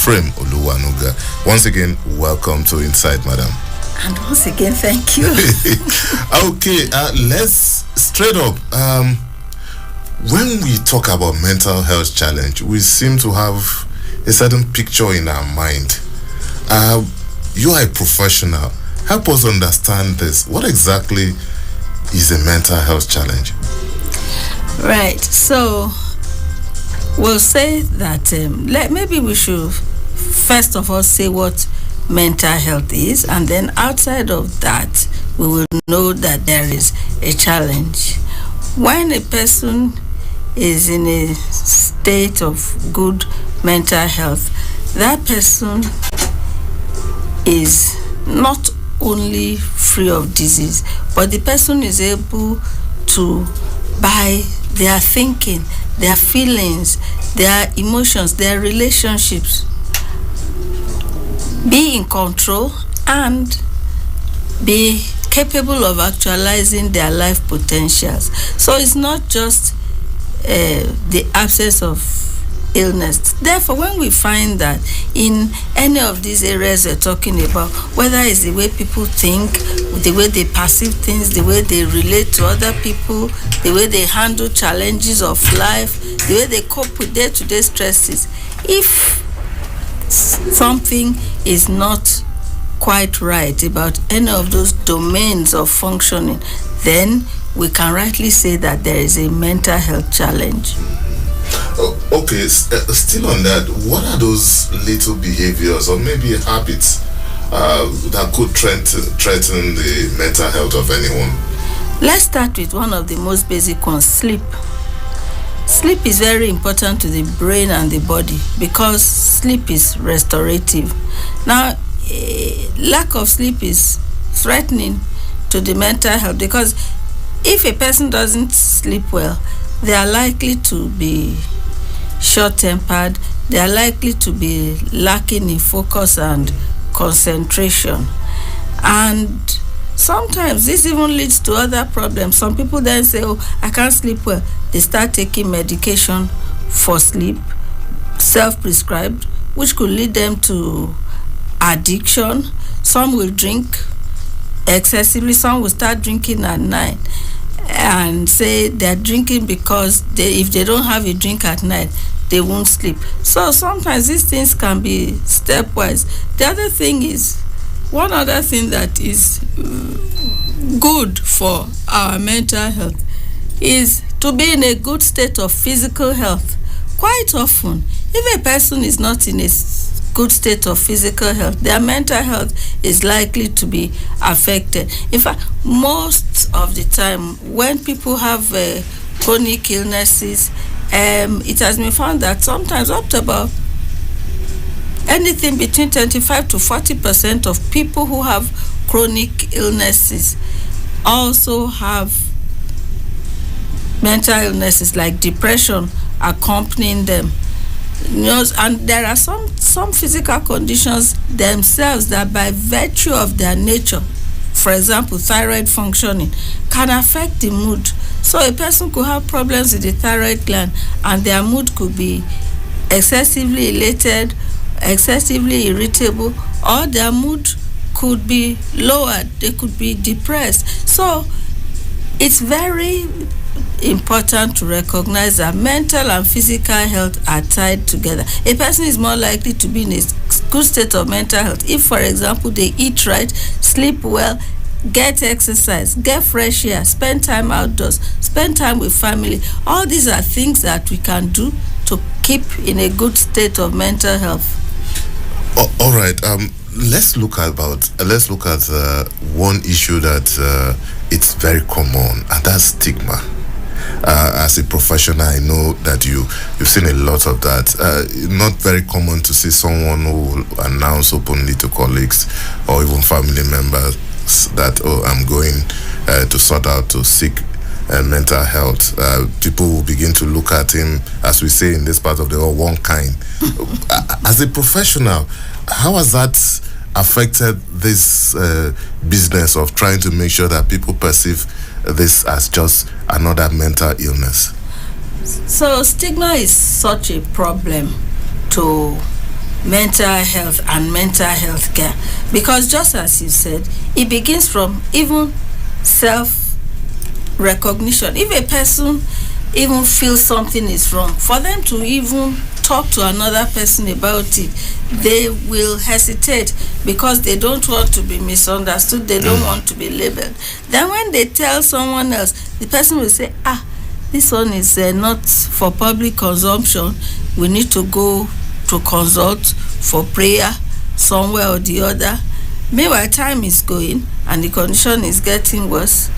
Ephraim Oluwanuga. Once again, welcome to Inside, Madam. And once again, thank you. Okay, let's straight up. When we talk about mental health challenge, we seem to have a certain picture in our mind. You are a professional. Help us understand this. What exactly is a mental health challenge? Right. So we'll say that maybe we should first of all say what mental health is, and then outside of that, we will know that there is a challenge. When a person is in a state of good mental health, that person is not only free of disease, but the person is able to, by their thinking, their feelings, their emotions, their relationships, be in control and be capable of actualizing their life potentials. So it's not just the absence of illness. Therefore, when we find that in any of these areas we're talking about, whether it's the way people think, the way they perceive things, the way they relate to other people, the way they handle challenges of life, the way they cope with day-to-day stresses, if something is not quite right about any of those domains of functioning, then we can rightly say that there is a mental health challenge. Okay, still on that, what are those little behaviors or maybe habits that could threaten the mental health of anyone? Let's start with one of the most basic ones, sleep. Sleep is very important to the brain and the body because sleep is restorative. Now, lack of sleep is threatening to the mental health because if a person doesn't sleep well, they are likely to be short-tempered, they are likely to be lacking in focus and concentration. And sometimes this even leads to other problems. Some people then say, oh, I can't sleep well. They start taking medication for sleep, self-prescribed, which could lead them to addiction. Some will drink excessively. Some will start drinking at night and say they're drinking because if they don't have a drink at night, they won't sleep. So sometimes these things can be stepwise. The other thing is, one other thing that is good for our mental health is to be in a good state of physical health. Quite often, if a person is not in a good state of physical health, their mental health is likely to be affected. In fact, most of the time, when people have chronic illnesses, it has been found that sometimes up to about anything between 25 to 40% of people who have chronic illnesses also have mental illnesses like depression accompanying them. You know, and there are some physical conditions themselves that by virtue of their nature, for example, thyroid functioning, can affect the mood. So a person could have problems with the thyroid gland and their mood could be excessively elated, excessively irritable, or their mood could be lowered, they could be depressed. So it's very important to recognize that mental and physical health are tied together. A person is more likely to be in a good state of mental health if, for example, they eat right, sleep well, get exercise, get fresh air, spend time outdoors, spend time with family. All these are things that we can do to keep in a good state of mental health. All right. Let's look at one issue that it's very common, and that's stigma. As a professional, I know that you've seen a lot of that. Not very common to see someone who will announce openly to colleagues or even family members that, oh, I'm going to sort out to seek mental health. People will begin to look at him, as we say in this part of the world, one kind. As a professional, how has that affected this business of trying to make sure that people perceive this as just another mental illness? So stigma is such a problem to mental health and mental health care, because just as you said, it begins from even self-recognition. If a person even feels something is wrong, for them to even talk to another person about it, they will hesitate because they don't want to be misunderstood, they don't want to be labeled. Then when they tell someone else, the person will say, this one is not for public consumption, we need to go to consult for prayer somewhere or the other. Meanwhile, time is going and the condition is getting worse.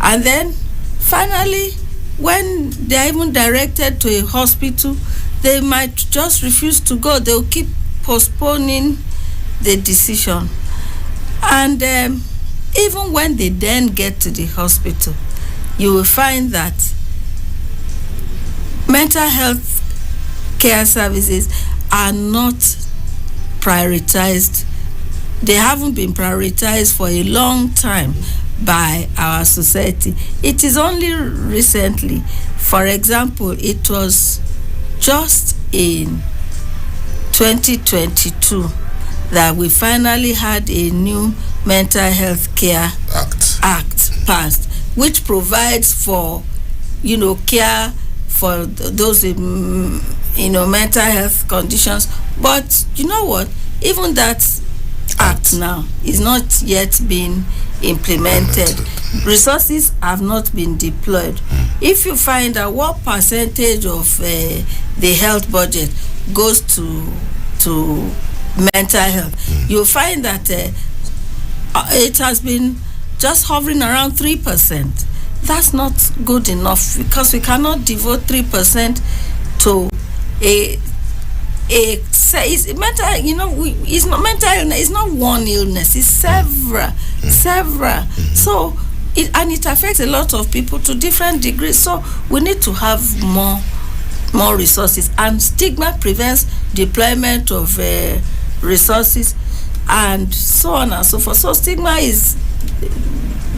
And then finally, when they are even directed to a hospital, they might just refuse to go. They'll keep postponing the decision. And even when they then get to the hospital, you will find that mental health care services are not prioritized. They haven't been prioritized for a long time by our society. It is only recently, for example, it was just in 2022 that we finally had a new mental health care act passed, which provides for care for those with mental health conditions. But you know what, even that act now is not yet being implemented. Resources have not been deployed. If you find out what percentage of the health budget goes to mental health, you'll find that it has been just hovering around 3%. That's not good enough, because we cannot devote 3% to it's mental. It's not mental illness. It's not one illness. It's several. So it affects a lot of people to different degrees. So we need to have more resources, and stigma prevents deployment of resources, and so on and so forth. So stigma is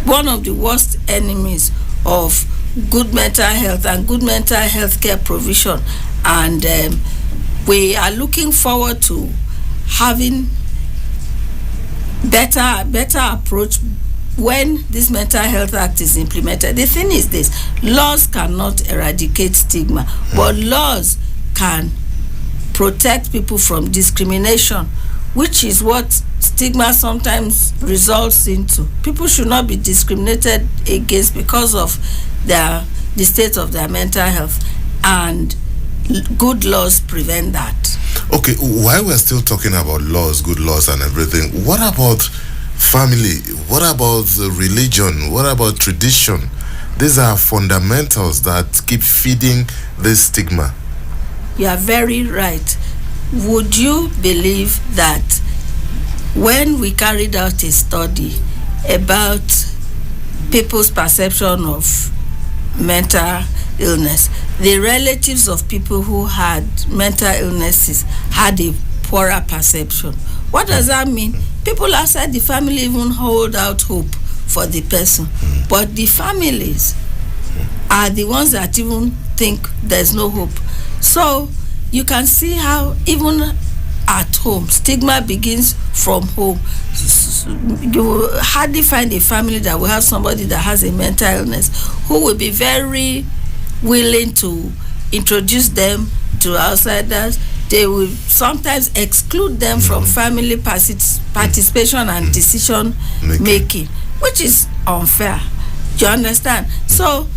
one of the worst enemies of good mental health and good mental health care provision. And we are looking forward to having better approach when this Mental Health Act is implemented. The thing is this: laws cannot eradicate stigma, but laws can protect people from discrimination, which is what stigma sometimes results into. People should not be discriminated against because of the state of their mental health, and good laws prevent that. Okay, while we're still talking about laws, good laws and everything, what about family? What about religion? What about tradition? These are fundamentals that keep feeding this stigma. You are very right. Would you believe that when we carried out a study about people's perception of mental illness, the relatives of people who had mental illnesses had a poorer perception? What does that mean? People outside the family even hold out hope for the person, but the families are the ones that even think there's no hope. So you can see how even at home, stigma begins from home. You will hardly find a family that will have somebody that has a mental illness who will be very willing to introduce them to outsiders. They will sometimes exclude them from family participation and decision making, which is unfair. Do you understand? So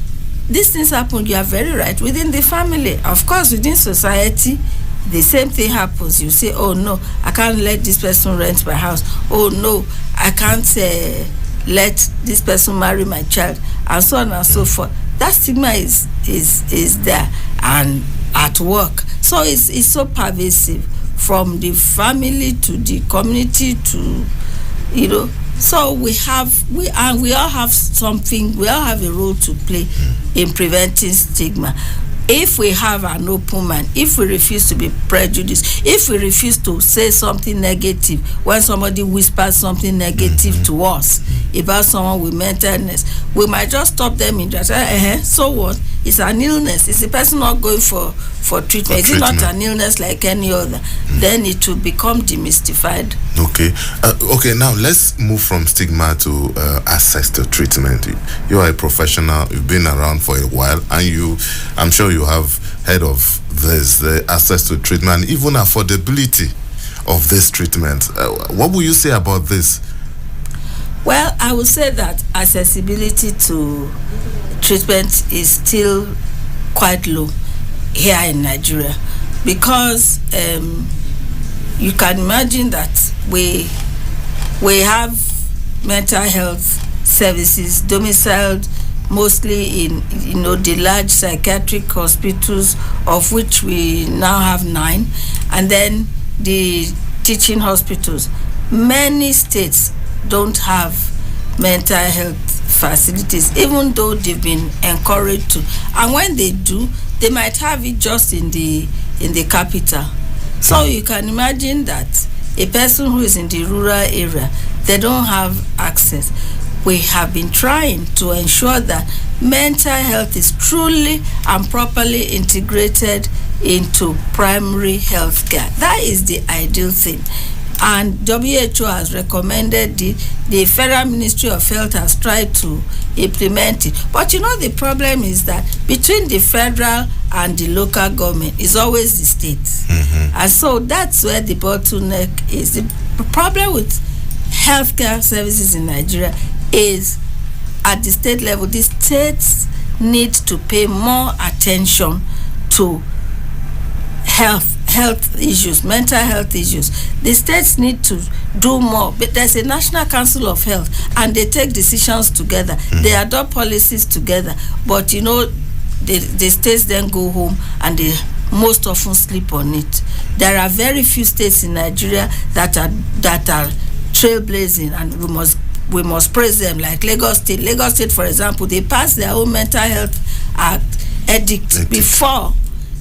these things happen, you are very right, within the family. Of course, within society, the same thing happens. You say, oh no, I can't let this person rent my house. Oh no, I can't let this person marry my child, and so on and so forth. That stigma is there, and at work. So it's so pervasive, from the family to the community to, so we all have something, we all have a role to play in preventing stigma. If we have an open mind, if we refuse to be prejudiced, if we refuse to say something negative when somebody whispers something negative to us about someone with mental illness, we might just stop them in that. So what? it's an illness, is the person not going for treatment? Is it not an illness like any other? Then it will become demystified. Okay. Okay, now let's move from stigma to access to treatment. You are a professional, you've been around for a while, and I'm sure you have heard of this, the access to treatment, even affordability of this treatment. What will you say about this? Well, I would say that accessibility to treatment is still quite low here in Nigeria, because you can imagine that we have mental health services domiciled mostly in the large psychiatric hospitals, of which we now have 9, and then the teaching hospitals. Many states don't have mental health facilities, even though they've been encouraged to. And when they do, they might have it just in the capital. So you can imagine that a person who is in the rural area, they don't have access. We have been trying to ensure that mental health is truly and properly integrated into primary health care. That is the ideal thing. And WHO has recommended the Federal Ministry of Health has tried to implement it. But the problem is that between the federal and the local government is always the state. Mm-hmm. And so that's where the bottleneck is. The problem with healthcare services in Nigeria is at the state level. The states need to pay more attention to health issues, mental health issues. The states need to do more. But there's a National Council of Health, and they take decisions together. Mm-hmm. They adopt policies together. But the states then go home and they most often sleep on it. There are very few states in Nigeria that are trailblazing, and we must praise them, like Lagos State. Lagos State, for example, they passed their own mental health edict before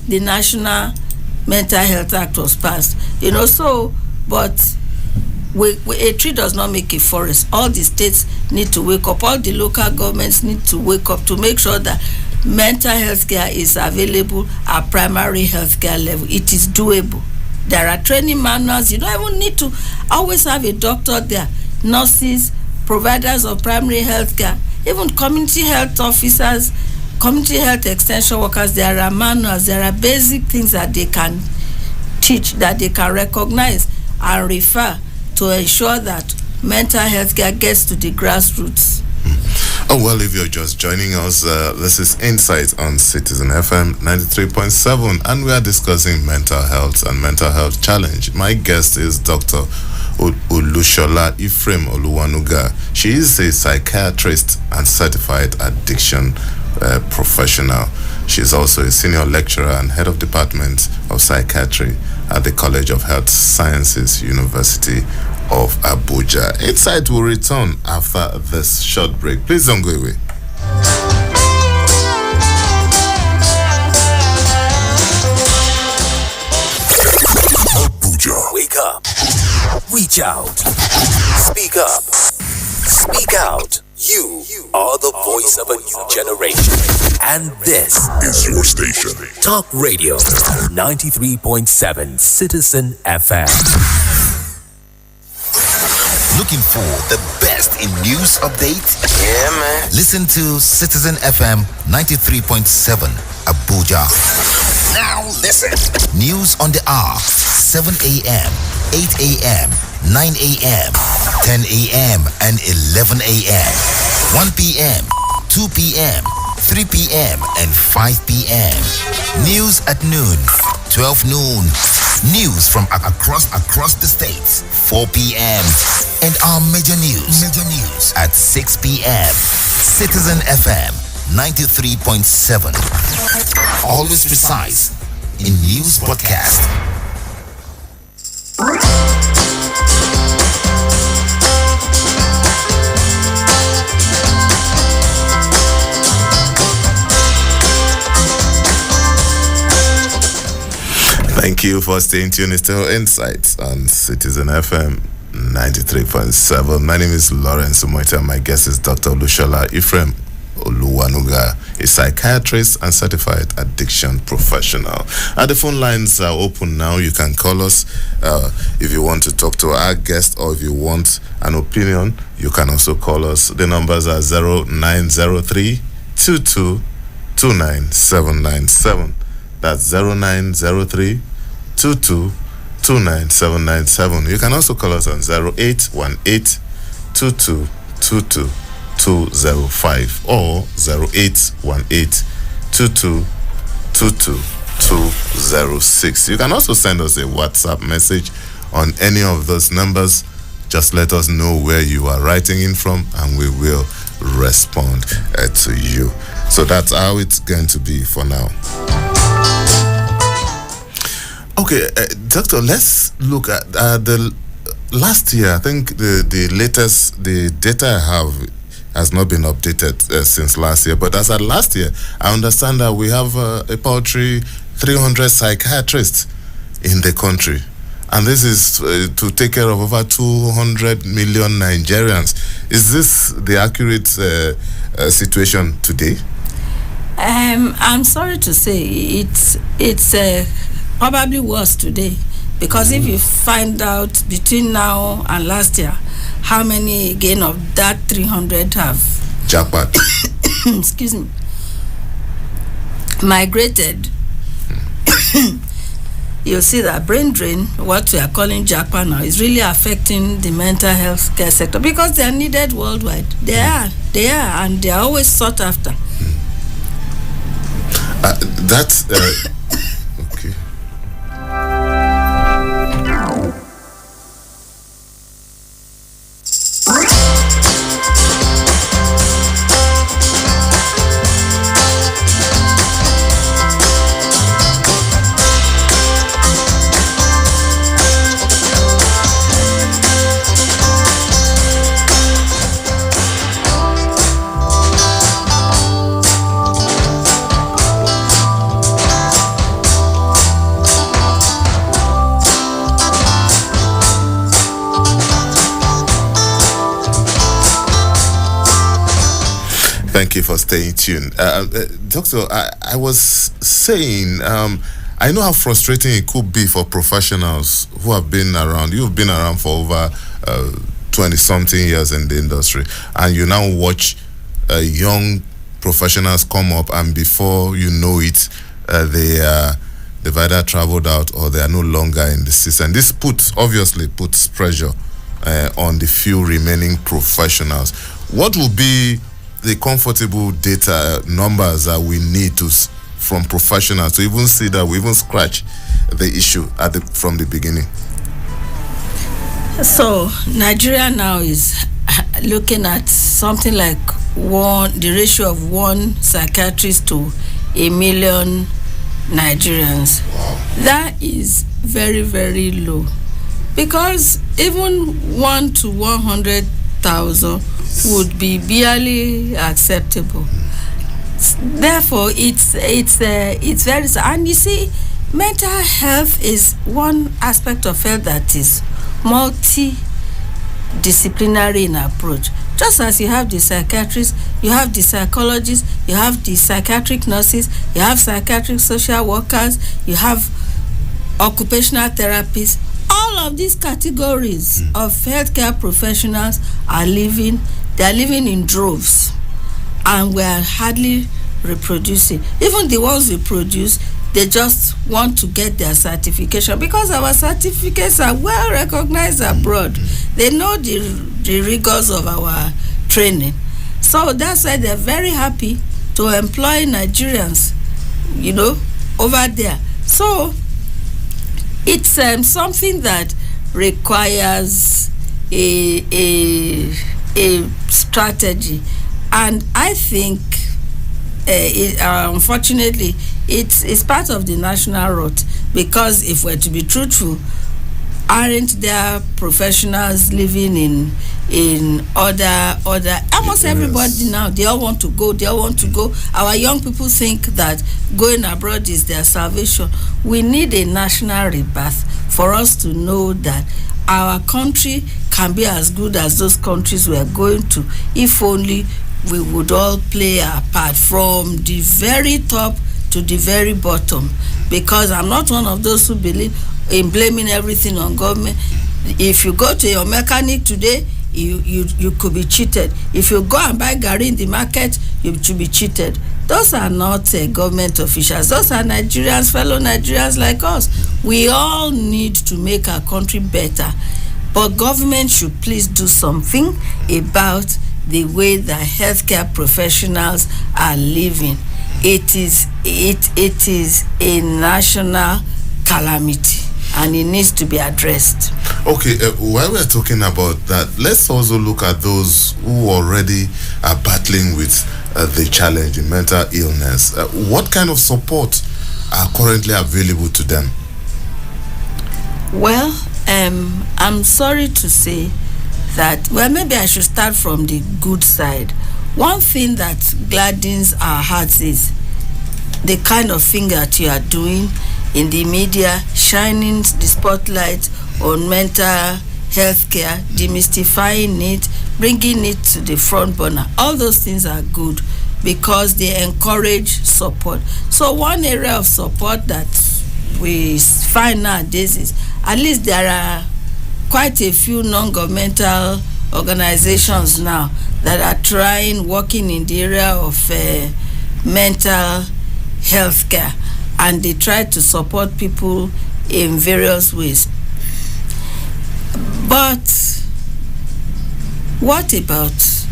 the National Mental Health Act was passed. But a tree does not make a forest. All the states need to wake up. All the local governments need to wake up to make sure that mental health care is available at primary health care level. It is doable. There are training manuals. You don't even need to always have a doctor there. Nurses, providers of primary health care, even community health officers, community health extension workers, there are manuals, there are basic things that they can teach, that they can recognize and refer to ensure that mental health care gets to the grassroots. Oh, well, if you're just joining us, this is Insight on Citizen FM 93.7, and we are discussing mental health and mental health challenge. My guest is Dr. Olushola Ephraim Oluwanuga. She is a psychiatrist and certified addiction professional. She is also a senior lecturer and head of department of psychiatry at the College of Health Sciences, University of Abuja. Insight will return after this short break. Please don't go away. Abuja. Wake up. Reach out. Speak up. Speak out. You are the voice of a new generation. And this is your station. Talk Radio 93.7 Citizen FM. Looking for the best in news updates? Yeah, man. Listen to Citizen FM 93.7 Abuja. Now listen. News on the hour, 7 a.m., 8 a.m., 9 a.m., 10 a.m., and 11 a.m., 1 p.m., 2 p.m., 3 p.m., and 5 p.m. News at noon, 12 noon. News from across the states, 4 p.m. And our major news at 6 p.m. Citizen FM 93.7. Always precise in news broadcast. Thank you for staying tuned. It's still Insights on Citizen FM 93.7. My name is Lawrence Omoete, and my guest is Dr. Olushola Ephraim Oluwanuga, a psychiatrist and certified addiction professional. The phone lines are open now. You can call us if you want to talk to our guest, or if you want an opinion, you can also call us. The numbers are 0903 22 29797. That's 0903 22 29797. You can also call us on 0818 22 22 205 or 0818 22 22 206. You can also send us a WhatsApp message on any of those numbers. Just let us know where you are writing in from, and we will respond to you. So that's how it's going to be for now. Okay, Doctor, let's look at the last year. I think the latest, the data I have has not been updated since last year. But as at last year, I understand that we have a paltry 300 psychiatrists in the country. And this is to take care of over 200 million Nigerians. Is this the accurate situation today? I'm sorry to say it's probably worse today, because if you find out between now and last year how many again of that 300 have jackpot excuse me, migrated, you'll see that brain drain, what we are calling jackpot now, is really affecting the mental health care sector, because they are needed worldwide. They are, and they are always sought after. That's okay. Thank you for staying tuned. Doctor, I was saying, I know how frustrating it could be for professionals who have been around. You've been around for over 20-something years in the industry, and you now watch young professionals come up, and before you know it, they've either traveled out or they are no longer in the system. This obviously puts pressure on the few remaining professionals. What will be the comfortable data numbers that we need from professionals to even see that we even scratch the issue from the beginning? So Nigeria now is looking at something like the ratio of one psychiatrist to 1 million Nigerians. Wow. That is very, very low, because even 1 to 100,000 would be barely acceptable. Therefore, it's very, and you see, mental health is one aspect of health that is multidisciplinary in approach. Just as you have the psychiatrists, you have the psychologists, you have the psychiatric nurses, you have psychiatric social workers, you have occupational therapists. All of these categories of healthcare professionals are living in droves, and we are hardly reproducing. Even the ones we produce, they just want to get their certification, because our certificates are well recognized abroad. They know the rigors of our training. So that's why they're very happy to employ Nigerians, over there. So it's something that requires a strategy, and I think unfortunately it's part of the national route, because if we're to be truthful, aren't there professionals living in other almost everybody now, they all want to go. Our young people think that going abroad is their salvation. We need a national rebirth for us to know that our country can be as good as those countries we are going to, if only we would all play our part from the very top to the very bottom, because I'm not one of those who believe in blaming everything on government. If you go to your mechanic today, you could be cheated. If you go and buy garri in the market, you should be cheated. Those are not government officials. Those are Nigerians, fellow Nigerians like us. We all need to make our country better. But government should please do something about the way the healthcare professionals are living. It is a national calamity, and it needs to be addressed. Okay, while we're talking about that, let's also look at those who already are battling with the challenge in mental illness. What kind of support are currently available to them? Well, I'm sorry to say that, well, maybe I should start from the good side. One thing that gladdens our hearts is the kind of thing that you are doing in the media, shining the spotlight on mental health care, demystifying it, bringing it to the front burner. All those things are good because they encourage support. So one area of support that we find nowadays is, at least there are quite a few non-governmental organizations now that are working in the area of mental health care, and they try to support people in various ways. But what about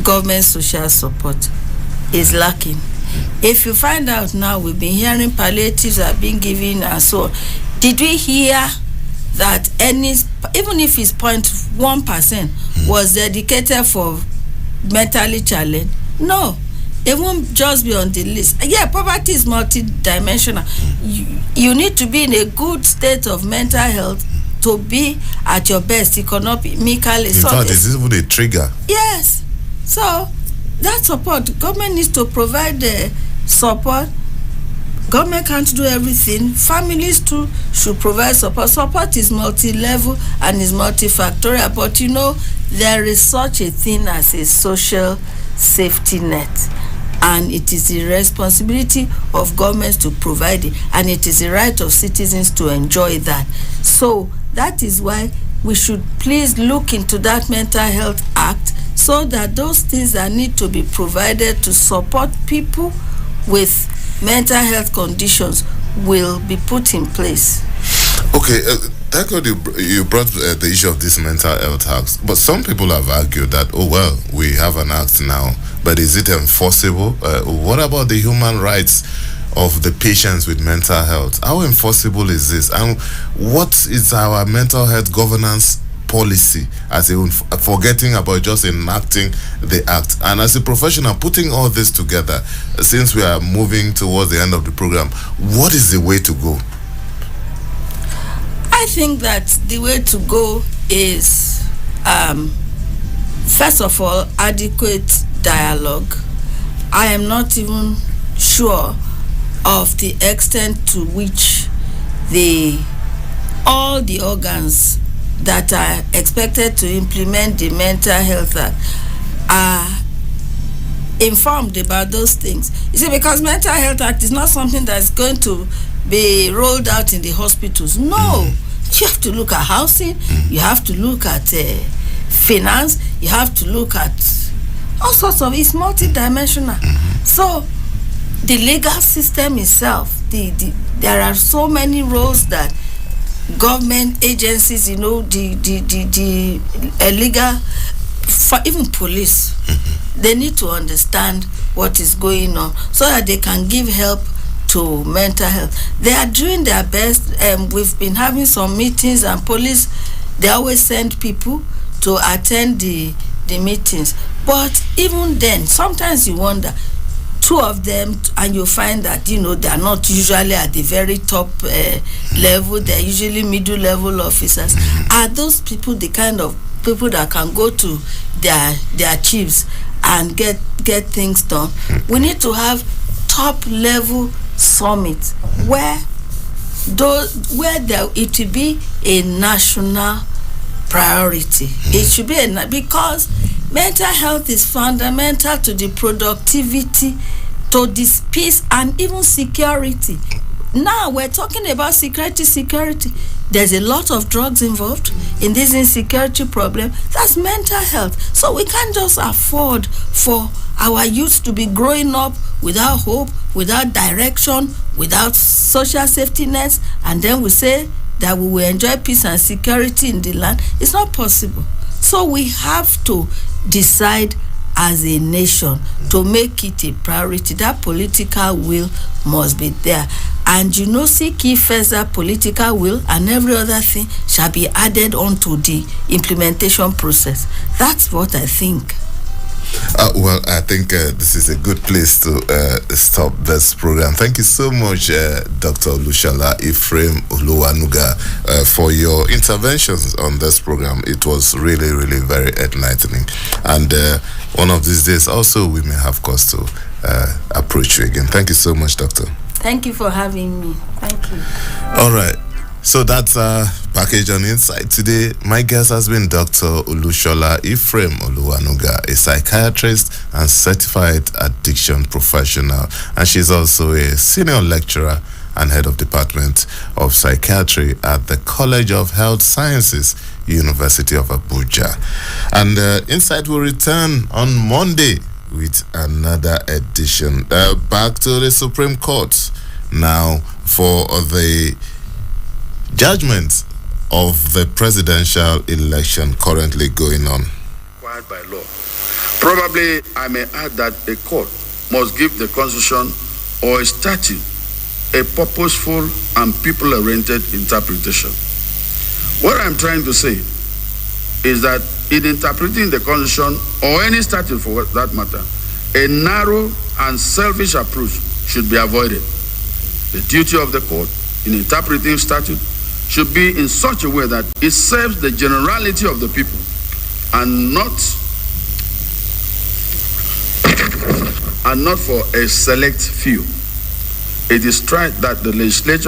government social support is lacking? If you find out now, we've been hearing palliatives are being given and so on. Did we hear that even if it's 0.1% was dedicated for mentally challenged? No, it won't just be on the list. Yeah, poverty is multidimensional. You need to be in a good state of mental health to be at your best economically. In fact, it's even a trigger. Yes. So that support, government needs to provide the support. Government can't do everything. Families too should provide support. Support is multi-level and is multifactorial, but there is such a thing as a social safety net, and it is the responsibility of governments to provide it, and it is the right of citizens to enjoy that. So that is why we should please look into that Mental Health Act, so that those things that need to be provided to support people with mental health conditions will be put in place. Okay, thank God you brought the issue of this mental health act, but some people have argued that, we have an act now, but is it enforceable? What about the human rights of the patients with mental health? How enforceable is this? And what is our mental health governance policy, as in forgetting about just enacting the act? And as a professional, putting all this together, since we are moving towards the end of the program, what is the way to go? I think that the way to go is, first of all, adequate dialogue. I am not even sure of the extent to which all the organs that are expected to implement the Mental Health Act are informed about those things. You see, because Mental Health Act is not something that's going to be rolled out in the hospitals. No. You have to look at housing, you have to look at finance, you have to look at all sorts of, it's multidimensional. So the legal system itself, there are so many roles that government agencies, the legal, for even police, they need to understand what is going on so that they can give help to mental health. They are doing their best. We've been having some meetings, and police, they always send people to attend the meetings. But even then, sometimes you wonder, two of them, and you find that they are not usually at the very top level. They're usually middle level officers. Are those people the kind of people that can go to their chiefs and get things done? We need to have top level summit where it will be a national priority. It should be because mental health is fundamental to the productivity, to this peace, and even security. Now we're talking about security. There's a lot of drugs involved in this insecurity problem. That's mental health. So we can't just afford for our youth to be growing up without hope, without direction, without social safety nets, and then we say that we will enjoy peace and security in the land. It's not possible. So we have to decide as a nation to make it a priority. That political will must be there. And seek ye first that political will, and every other thing shall be added onto the implementation process. That's what I think. Well, I think this is a good place to stop this program. Thank you so much, Dr. Olushola Ephraim Oluwanuga, for your interventions on this program. It was really, really very enlightening. And one of these days also we may have cause to approach you again. Thank you so much, Doctor. Thank you for having me. Thank you. All right. So that's our package on Insight today. My guest has been Dr. Olushola Ephraim Oluwanuga, a psychiatrist and certified addiction professional. And she's also a senior lecturer and head of Department of Psychiatry at the College of Health Sciences, University of Abuja. And Insight will return on Monday with another edition. Back to the Supreme Court now for the judgment of the presidential election currently going on. Required by law. Probably I may add that a court must give the constitution or a statute a purposeful and people-oriented interpretation. What I'm trying to say is that in interpreting the constitution or any statute for that matter, a narrow and selfish approach should be avoided. The duty of the court in interpreting statute should be in such a way that it serves the generality of the people and not for a select few. It is right that the legislature